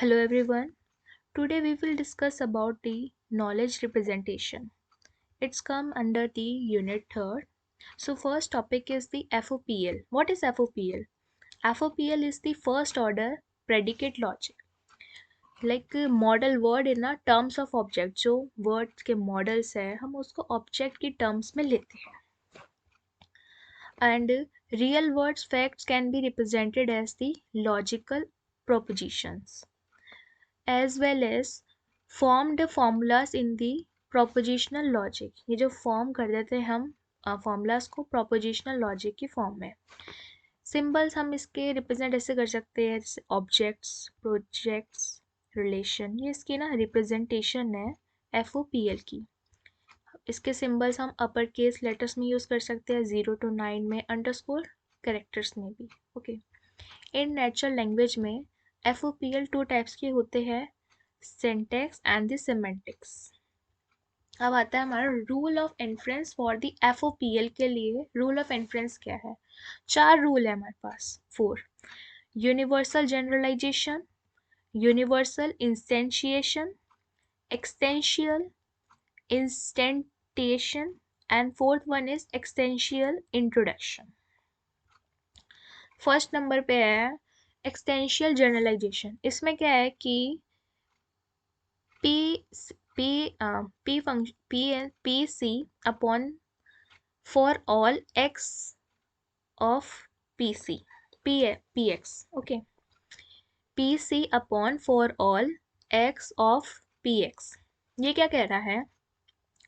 Hello everyone. Today we will discuss about the knowledge representation. It's come under the unit 3rd. So first topic is the FOPL. What is FOPL? FOPL is the first order predicate logic. Like model word in a terms of object, जो word के models है हम उसको object की terms में लेते हैं. And real words facts can be represented as the logical propositions as well as formed formulas in the propositional logic. ये जो फॉर्म कर देते हैं हम फॉर्मूलाज को प्रोपोजिशनल लॉजिक की फॉर्म में. सिंबल्स हम इसके रिप्रेजेंट ऐसे कर सकते हैं जैसे ऑब्जेक्ट्स, प्रोजेक्ट्स, रिलेशन. ये इसकी ना रिप्रेजेंटेशन है FOPL की. इसके सिंबल्स हम अपर केस लेटर्स में यूज़ कर सकते हैं, 0 to 9 में, अंडरस्कोर कैरेक्टर्स में भी. ओके. इन नेचुरल लैंग्वेज में FOPL 2 टाइप्स के होते हैं, सिंटैक्स एंड द सिमेंटिक्स. अब आता है हमारा rule of inference for the FOPL के लिए. रूल ऑफ इन्फ्रेंस क्या है? 4 रूल है हमारे पास, 4. Universal generalization, universal instantiation, existential instantiation and fourth one is existential introduction. First number पे है एक्सटेंशियल जनरलाइजेशन. इसमें क्या है कि P C upon for all x of PC PX. Okay, PC upon for all x of PX. ये क्या कह रहा है?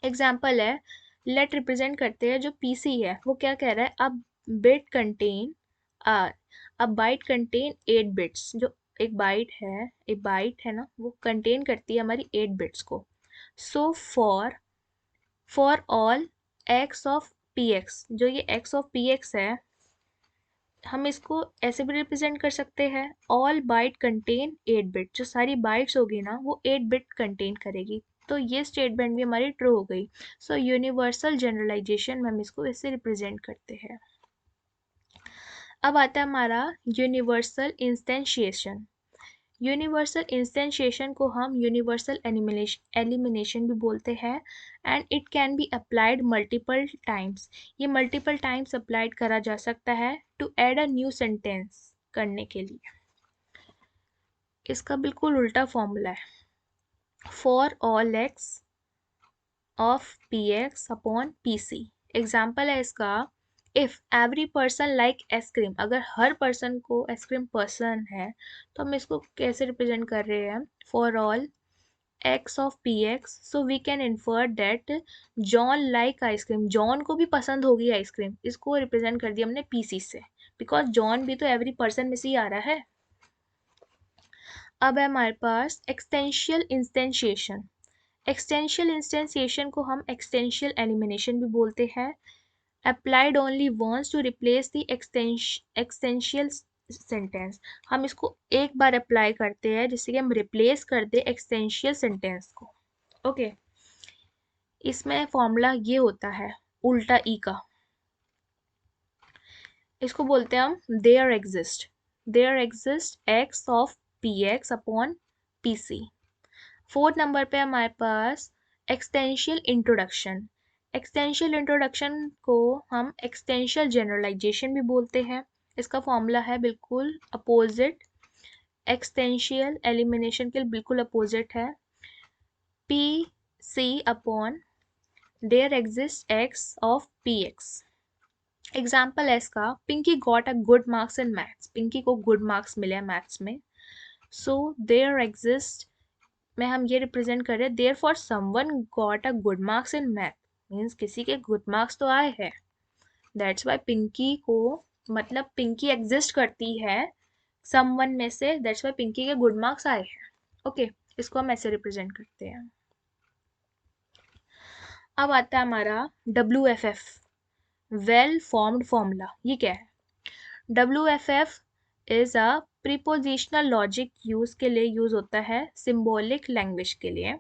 एग्जाम्पल है, लेट रिप्रेजेंट करते हैं जो PC है वो क्या कह रहा है, अब बिट कंटेन आर, अब बाइट कंटेन 8 बिट्स. जो एक बाइट है ना, वो कंटेन करती है हमारी 8 बिट्स को. So for all x of P x, जो ये एक्स ऑफ पी एक्स है, हम इसको ऐसे भी रिप्रेजेंट कर सकते हैं, ऑल बाइट कंटेन 8 बिट. जो सारी बाइट्स होगी ना वो 8 बिट कंटेन करेगी. तो ये स्टेटमेंट भी हमारी ट्रू हो गई. सो यूनिवर्सल जनरलाइजेशन में हम इसको ऐसे रिप्रेजेंट करते हैं. अब आता है हमारा यूनिवर्सल इंस्टेंशिएशन. यूनिवर्सल इंस्टेंशिएशन को हम यूनिवर्सल एलिमिनेशन भी बोलते हैं and it can be applied multiple times. ये मल्टीपल टाइम्स अप्लाइड करा जा सकता है to add a new sentence करने के लिए. इसका बिल्कुल उल्टा फॉर्मूला है, for all x of P x upon P C. Example है इसका, if every person like ice cream. अगर हर पर्सन को आइसक्रीम पसंद है तो हम इसको कैसे रिप्रेजेंट कर रहे हैं, for all x of P x. So we can infer that John like ice cream. John को भी पसंद होगी आइसक्रीम. इसको रिप्रेजेंट कर दिया हमने पीसी से, बिकॉज जॉन भी तो एवरी पर्सन में से ही आ रहा है. अब है हमारे पास एक्सटेंशियल इंस्टेंशिएशन. एक्सटेंशियल इंस्टेंशिएशन को हम एक्सटेंशियल एलिमिनेशन भी बोलते हैं. Applied only once to replace the existential sentence. हम इसको एक बार अप्लाई करते हैं जिससे कि हम रिप्लेस कर दे एक्सटेंशियल सेंटेंस को. ओके. इसमें फॉर्मूला ये होता है उल्टा ई का. इसको बोलते हैं हम there exist x of P x upon P C. Fourth number पे हमारे पास एक्सटेंशियल इंट्रोडक्शन. एक्सटेंशियल इंट्रोडक्शन को हम एक्सटेंशियल जनरलाइजेशन भी बोलते हैं. इसका फॉर्मूला है बिल्कुल अपोजिट, एक्सटेंशियल एलिमिनेशन के बिल्कुल अपोजिट है, P C upon there exist x of P x. Example है इसका, Pinky got a good marks in maths. Pinky को गुड मार्क्स मिले हैं मैथ्स में. सो देयर एग्जिस्ट में हम ये रिप्रेजेंट कर रहे हैं, there for someone got a good marks in math, means किसी के गुड मार्क्स तो आए हैं. दैट्स वाई पिंकी को, मतलब पिंकी एग्जिस्ट करती है समवन में से, दैट्स वाई पिंकी के गुड मार्क्स आए हैं. ओके, इसको हम ऐसे रिप्रेजेंट करते हैं. अब आता है हमारा WFF, वेल फॉर्म्ड फॉर्मूला. ये क्या है? WFF is a propositional logic use के लिए यूज होता है, सिंबॉलिक लैंग्वेज के लिए,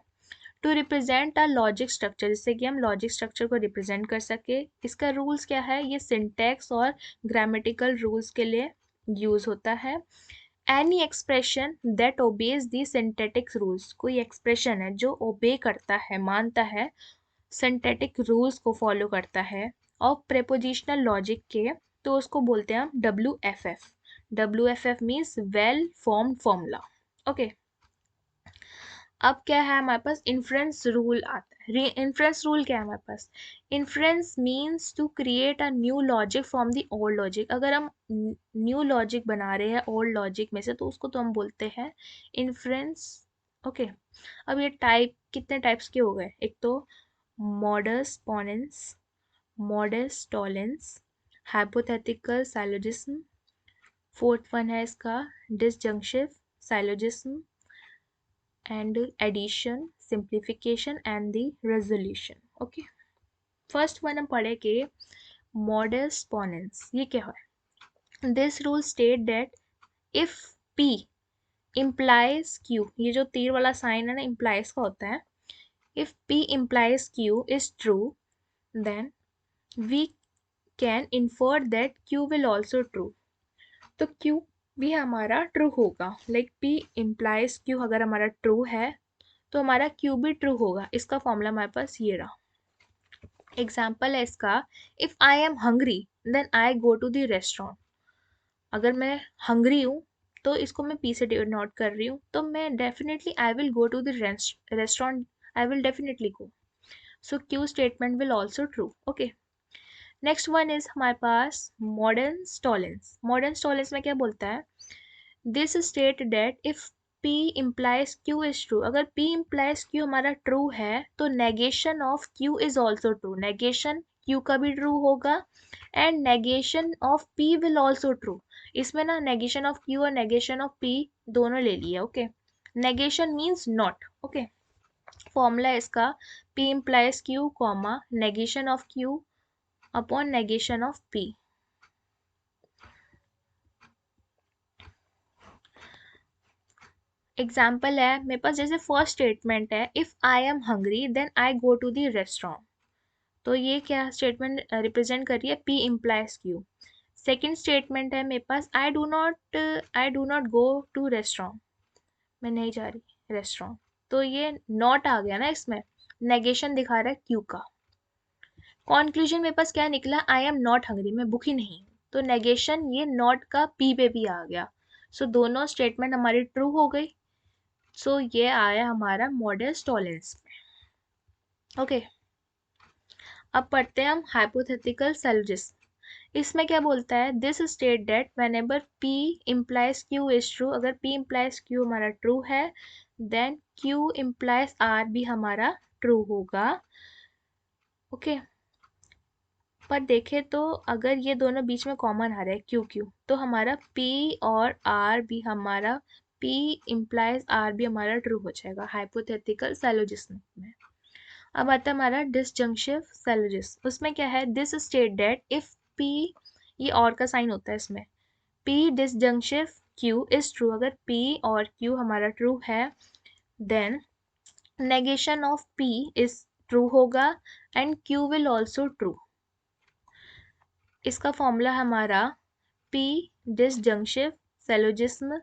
to represent a logic structure, जिससे कि हम लॉजिक स्ट्रक्चर को रिप्रेजेंट कर सके. इसका रूल्स क्या है? ये सिंटैक्स और ग्रामेटिकल रूल्स के लिए यूज होता है any expression that obeys the synthetic rules, कोई एक्सप्रेशन है जो ओबे करता है, मानता है, सिंथेटिक रूल्स को फॉलो करता है और प्रेपोजिशनल लॉजिक के, तो उसको बोलते हैं हम WFF। WFF means well formed formula. Okay, अब क्या है हमारे पास, इन्फ्रेंस रूल आता है। इन्फ्रेंस रूल क्या है हमारे पास, inference means to create a new logic from the old logic. अगर हम न्यू लॉजिक बना रहे हैं ओल्ड लॉजिक में से, तो उसको तो हम बोलते हैं इन्फ्रेंस। ओके, अब ये टाइप कितने टाइप्स के हो गए, एक तो modus ponens, modus tollens, hypothetical syllogism, fourth one है इसका disjunctive syllogism, and addition, simplification and the resolution. Okay, first one हम पढ़े के modus ponens, ये क्या है। This rule state that if P implies Q, ये जो तीर वाला साइन है ना, implies का होता है, if P implies Q is true, then we can infer that Q will also true। तो Q भी हमारा ट्रू होगा, लाइक P implies Q अगर हमारा ट्रू है तो हमारा Q भी ट्रू होगा। इसका फॉर्मूला हमारे पास ये रहा। एग्जाम्पल है इसका, if I am hungry then I go to the restaurant. अगर मैं हंग्री हूँ तो इसको मैं पी से डिनोट कर रही हूँ, तो मैं definitely I will go to the restaurant, I will definitely go. So Q statement will also true. Okay, next one is हमारे पास मॉडर्न स्टॉलेंस। मॉडर्न स्टॉलेंस में क्या बोलता है, this state that if P implies Q is true, अगर P implies Q हमारा true है तो negation of Q is also true, negation Q का भी true होगा and negation of P will also true। इसमें ना negation of Q और negation of P दोनों ले लिए। Okay, negation means not। Okay, formula इसका P implies Q, negation of Q upon negation of P। Example है मेरे पास, जैसे फर्स्ट स्टेटमेंट है, if I am hungry then I go to the restaurant, तो ये क्या स्टेटमेंट रिप्रेजेंट कर रही है, P implies Q। Second statement है मेरे पास, I do not go to restaurant, मैं नहीं जा रही रेस्टोरेंट, तो ये नॉट आ गया ना, इसमें नेगेशन दिखा रहा है Q का। कॉन्क्लूजन मेरे पास क्या निकला, आई एम नॉट हंग्री, मैं भूखी नहीं हूँ, तो नेगेशन ये नॉट का P पे भी आ गया। सो दोनों स्टेटमेंट हमारी ट्रू हो गई। सो ये आया हमारा मॉडल टॉलेंस में। ओके, अब पढ़ते हैं हम हाइपोथेटिकल सैलोजिज्म। इसमें क्या बोलता है, this state that whenever P implies Q is true, अगर P इम्प्लाइज Q हमारा ट्रू है देन Q इम्प्लाइज R भी हमारा ट्रू होगा। ओके, पर देखें तो अगर ये दोनों बीच में कॉमन आ रहा है Q तो हमारा P और R भी हमारा, P इम्प्लाइज R भी हमारा ट्रू हो जाएगा हाइपोथेटिकल सैलोजिज्म में। अब आता है हमारा डिसजंक्टिव सैलोजिज्म। उसमें क्या है, this state that if P, ये और का साइन होता है इसमें, P disjunctive Q is true, अगर P और Q हमारा ट्रू है then negation of P is true होगा and Q will also true. इसका फॉर्मूला हमारा P disjunctive syllogism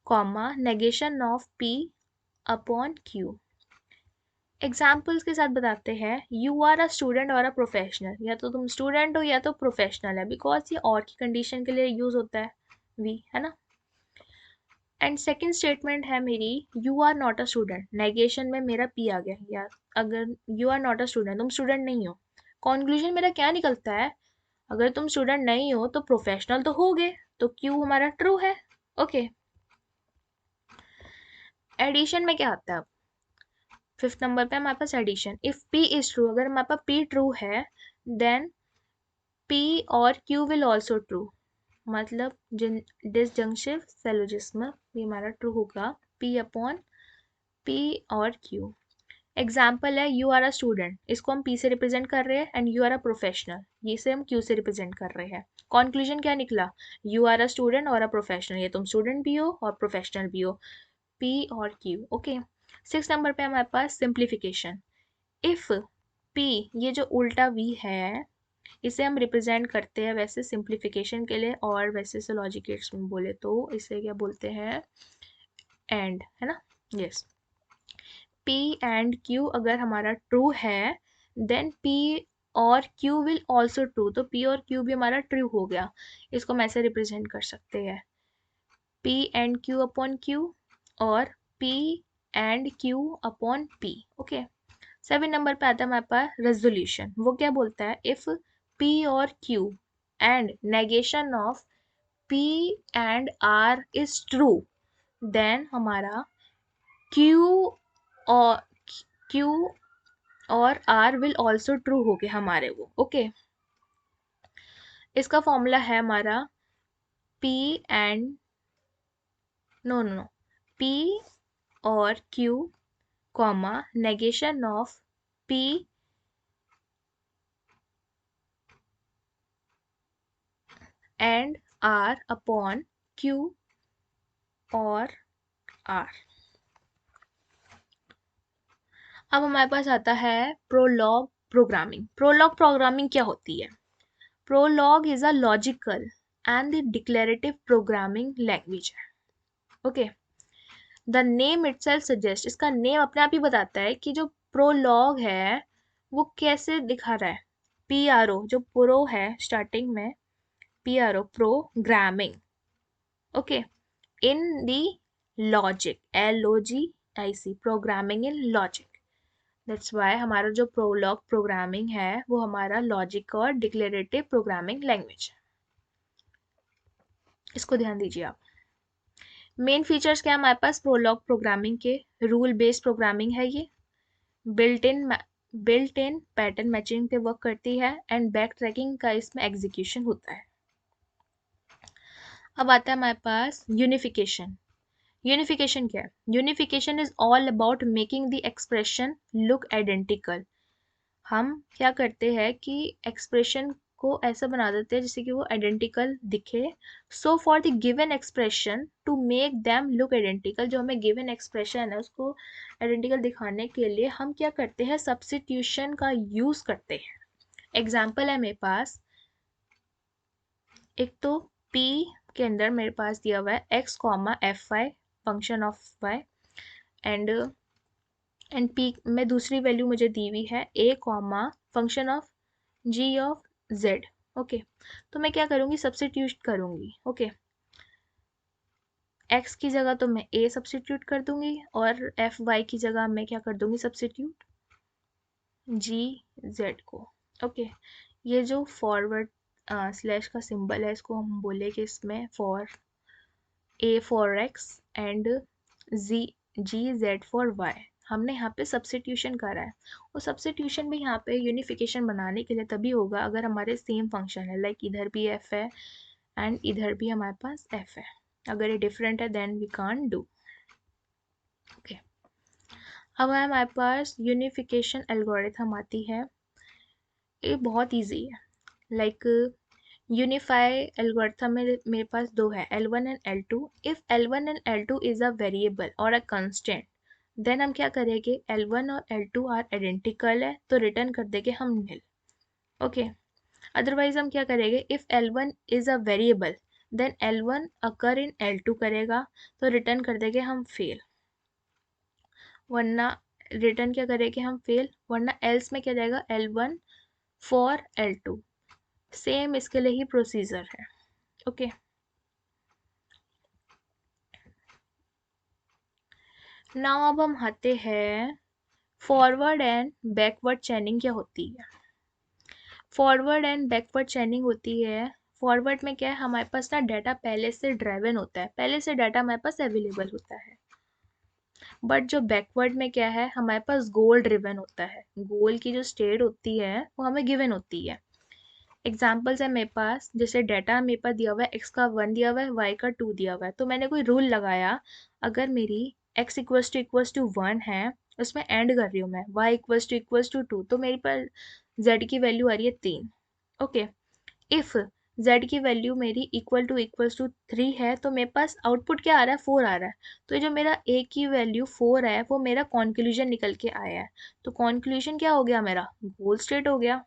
negation of P upon Q। Examples के साथ बताते हैं, यू आर अ स्टूडेंट और अ प्रोफेशनल, या तो तुम स्टूडेंट हो या तो प्रोफेशनल है, बिकॉज ये और की कंडीशन के लिए यूज होता है वी, है ना। एंड सेकंड स्टेटमेंट है मेरी, you are not a student, negation में मेरा P आ गया, या अगर you are not a student, तुम स्टूडेंट नहीं हो, कॉन्क्लूजन मेरा क्या निकलता है, अगर तुम स्टूडेंट नहीं हो तो प्रोफेशनल तो हो गए, तो Q हमारा ट्रू है। ओके, एडिशन में क्या आता है, अब फिफ्थ नंबर पे हमारे पास addition, if P is true, अगर हमारे पास P ट्रू है देन P और Q विल ऑल्सो ट्रू, मतलब डिसजंक्टिव सैलोजिज्म भी हमारा ट्रू होगा P अपॉन P और Q। एग्जाम्पल है, यू आर अ स्टूडेंट, इसको हम P से रिप्रेजेंट कर रहे हैं, and you are a professional, ये से हम Q से रिप्रेजेंट कर रहे हैं। कॉन्क्लूजन क्या निकला, यू आर अ स्टूडेंट और अ प्रोफेशनल, ये तुम स्टूडेंट भी हो और प्रोफेशनल भी हो, P और Q। ओके, सिक्स नंबर पे हमारे पास सिंप्लीफिकेशन, इफ P, ये जो उल्टा V है, इसे हम रिप्रेजेंट करते हैं वैसे सिंप्लीफिकेशन के लिए, और वैसे से लॉजिक गेट्स में बोले तो इसे क्या बोलते हैं, एंड, है ना। यस, P एंड Q अगर हमारा ट्रू है देन P और Q विल ऑल्सो ट्रू, तो P और Q भी हमारा ट्रू हो गया। इसको हम ऐसे रिप्रेजेंट कर सकते हैं, P and Q upon Q और P and Q upon P। Okay, 7 number पे आता है हमारे पास रेजोल्यूशन। वो क्या बोलता है, इफ P और Q and negation of P and R is true then हमारा Q और Q और R विल ऑल्सो ट्रू हो गए हमारे वो। ओके, इसका फॉर्मूला है हमारा P and no no no P और Q comma negation of P and R upon Q और R। अब हमारे पास आता है प्रोलॉग प्रोग्रामिंग। प्रोलॉग प्रोग्रामिंग क्या होती है, Prolog is a logical and the declarative programming language है। Okay, the name itself suggest, इसका नेम अपने आप ही बताता है कि जो प्रोलॉग है वो कैसे दिखा रहा है। पी आर ओ, जो प्रो है स्टार्टिंग में, P R O programming, okay, in the logic, L O G I C, programming in logic. That's why हमारा जो प्रोलॉग प्रोग्रामिंग है वो हमारा लॉजिक और डिक्लेरेटिव प्रोग्रामिंग लैंग्वेज है। इसको ध्यान दीजिए आप। मेन फीचर्स क्या है हमारे पास प्रोलॉग प्रोग्रामिंग के, रूल बेस्ड प्रोग्रामिंग है ये, बिल्ट इन पैटर्न मैचिंग पे वर्क करती है एंड बैक ट्रैकिंग का इसमें एग्जीक्यूशन होता है। अब आता है हमारे पास यूनिफिकेशन। यूनिफिकेशन क्या है, unification is all about making the expression look identical. हम क्या करते हैं कि एक्सप्रेशन को ऐसा बना देते हैं जैसे कि वो आइडेंटिकल दिखे। So for the given expression to make them look identical, जो हमें गिवन एक्सप्रेशन है उसको आइडेंटिकल दिखाने के लिए हम क्या करते हैं, सब्स्टिट्यूशन का यूज करते हैं। एग्जाम्पल है मेरे पास, एक तो P के अंदर मेरे पास दिया हुआ है x comma F Y function of y, and P में दूसरी वैल्यू मुझे दी हुई है a comma function of g of z। Okay, तो मैं क्या करूँगी, सब्स्टिट्यूट करूँगी। ओके, x की जगह तो मैं a सब्स्टिट्यूट कर दूंगी और एफ वाई की जगह मैं क्या कर दूंगी, सब्स्टिट्यूट g z को। ओके, ये जो फॉरवर्ड स्लैश का सिंबल है इसको हम बोले कि इसमें for a for x and G Z for y, हमने यहाँ पे सब्स्टिट्यूशन करा है। और सब्स्टिट्यूशन भी यहाँ पे यूनिफिकेशन बनाने के लिए तभी होगा अगर हमारे सेम फंक्शन है, लाइक इधर भी f है एंड इधर भी हमारे पास f है। अगर ये डिफरेंट है then we can't do. Okay, अब हमारे पास यूनिफिकेशन एल्गोरिथम आती है, ये बहुत इजी है। लाइक यूनिफाई एल्गोरिथम में मेरे पास दो है, L1 and L2। If L1 and L2 is a variable और अ कांस्टेंट देन हम क्या करेंगे, L1 और L2 आर आइडेंटिकल है तो रिटर्न कर देंगे हम नील। ओके, अदरवाइज हम क्या करेंगे, if L1 is a variable then L1 occur in L2 करेगा तो रिटर्न कर देंगे हम फेल, वरना रिटर्न क्या करेंगे हम फेल, वरना एल्स में क्या जाएगा, L1 फॉर L2। सेम इसके लिए ही प्रोसीजर है। ओके, नाउ अब हम आते हैं फॉरवर्ड एंड बैकवर्ड चेनिंग क्या होती है। फॉरवर्ड एंड बैकवर्ड चेनिंग होती है, फॉरवर्ड में क्या है, हमारे पास ना डाटा पहले से ड्राइवन होता है, पहले से डाटा हमारे पास अवेलेबल होता है। बट जो बैकवर्ड में क्या है, हमारे पास गोल ड्रिवन होता है, गोल की जो स्टेट होती है वो हमें गिवन होती है। एग्जाम्पल्स है मेरे पास, जैसे डाटा मेरे पास दिया हुआ है, x का 1 दिया हुआ है, y का 2 दिया हुआ है, तो मैंने कोई रूल लगाया, अगर मेरी x इक्वल्स टू 1 है, उसमें एंड कर रही हूँ मैं, y इक्वल्स टू 2, तो मेरे पास z की वैल्यू आ रही है 3। ओके, इफ z की वैल्यू मेरी इक्वल्स टू 3 है तो मेरे पास आउटपुट क्या आ रहा है, 4 आ रहा है। तो जो मेरा a की वैल्यू 4 है वो मेरा कॉन्क्लूजन निकल के आया है, तो कॉन्क्लूजन क्या हो गया, मेरा गोल स्टेट हो गया।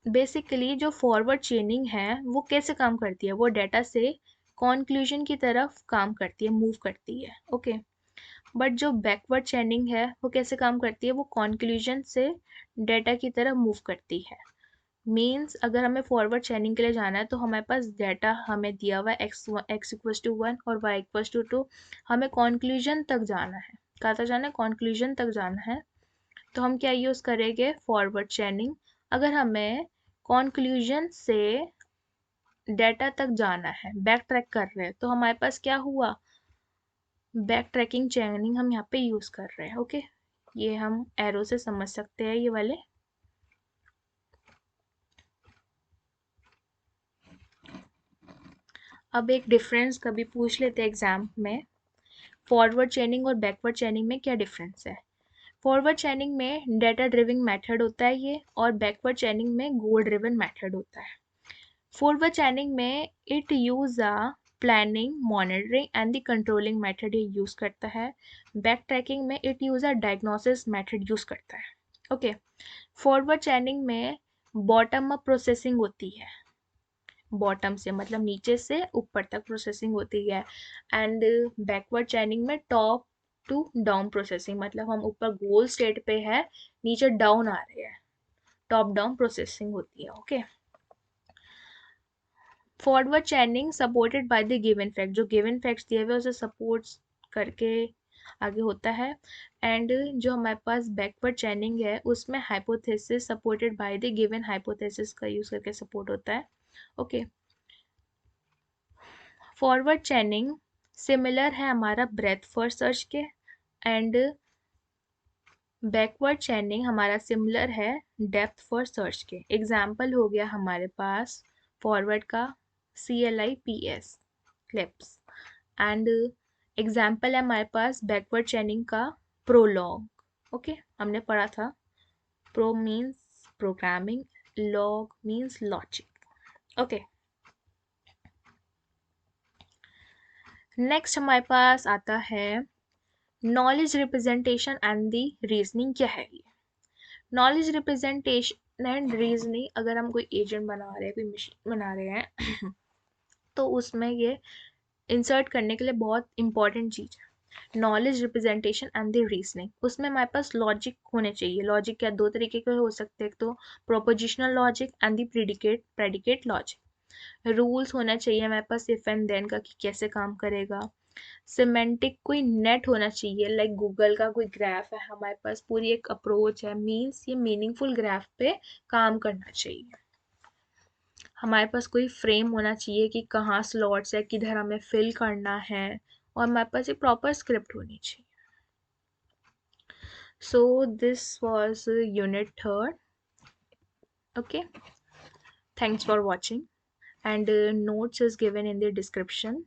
बेसिकली जो फॉरवर्ड चेनिंग है वो कैसे काम करती है, वो डाटा से कॉन्क्लूजन की तरफ काम करती है, मूव करती है। ओके, बट जो बैकवर्ड चेनिंग है वो कैसे काम करती है, वो कॉन्क्लूजन से डाटा की तरफ मूव करती है। मीन्स अगर हमें फॉरवर्ड चेनिंग के लिए जाना है तो हमारे पास डाटा हमें दिया हुआ है एक्स इक्वल्स टू 1 और वाई इक्वल्स टू 2, हमें कॉन्क्लूजन तक जाना है। कहाँ तक जाना है, कॉन्क्लूजन तक जाना है। तो हम क्या यूज़ करेंगे, फॉरवर्ड चेनिंग। अगर हमें कॉन्क्लूजन से डाटा तक जाना है, बैक ट्रैक कर रहे हैं, तो हमारे पास क्या हुआ, बैक ट्रैकिंग चेनिंग हम यहाँ पे यूज़ कर रहे हैं। ओके, ये हम एरो से समझ सकते हैं ये वाले। अब एक डिफरेंस कभी पूछ लेते हैं एग्जाम में, फॉरवर्ड चेनिंग और बैकवर्ड चेनिंग में क्या डिफरेंस है। फॉरवर्ड चेनिंग में डेटा ड्रिवन मेथड होता है ये, और बैकवर्ड चेनिंग में गोल ड्रिवन मेथड होता है। फॉरवर्ड चेनिंग में it use a planning, monitoring and the controlling method ये यूज करता है। बैक ट्रैकिंग में it use a diagnosis method use करता है। ओके, फॉरवर्ड चेनिंग में बॉटम अप प्रोसेसिंग होती है, बॉटम से मतलब नीचे से ऊपर तक प्रोसेसिंग होती है। एंड बैकवर्ड चेनिंग में टॉप टू डाउन प्रोसेसिंग, मतलब हम ऊपर गोल स्टेट पे है, नीचे डाउन आ रहे हैं, टॉप डाउन प्रोसेसिंग होती है। Okay, forward चेनिंग supported by the given fact, जो गिवन फैक्ट्स दिए हुए उसे सपोर्ट करके आगे होता है। एंड जो हमारे पास बैकवर्ड चेनिंग है उसमें hypothesis supported by the given hypothesis का यूज करके सपोर्ट होता है। ओके, फॉरवर्ड चेनिंग सिमिलर है हमारा ब्रेथ फर्स्ट सर्च के, एंड बैकवर्ड चेनिंग हमारा सिमिलर है डेप्थ फर्स्ट सर्च के। एग्जाम्पल हो गया हमारे पास फॉरवर्ड का CLIPS क्लिप्स, एंड एग्जाम्पल है हमारे पास बैकवर्ड चेनिंग का प्रोलॉग। ओके, हमने पढ़ा था, pro means programming, log means logic. Okay, next हमारे पास आता है knowledge representation and the reasoning. क्या है ये नॉलेज रिप्रेजेंटेशन एंड रीजनिंग? अगर हम कोई एजेंट बना रहे हैं, कोई मशीन बना रहे हैं तो उसमें ये इंसर्ट करने के लिए बहुत इंपॉर्टेंट चीज़ है, knowledge representation and the reasoning. उसमें हमारे पास लॉजिक होने चाहिए। लॉजिक क्या, दो तरीके के हो सकते हैं, तो prepositional logic and the predicate logic. Rules होना चाहिए हमारे पास इफ एंड देन का, कि कैसे काम करेगा। सिमेंटिक कोई नेट होना चाहिए, लाइक गूगल का कोई ग्राफ है हमारे पास, पूरी एक अप्रोच है, मीन्स ये मीनिंगफुल ग्राफ पे काम करना चाहिए। हमारे पास कोई फ्रेम होना चाहिए कि कहाँ स्लॉट्स है, किधर हमें फिल करना है, और हमारे पास एक प्रॉपर स्क्रिप्ट होनी चाहिए। So this was unit third. Okay, thanks for watching, and notes is given in the description.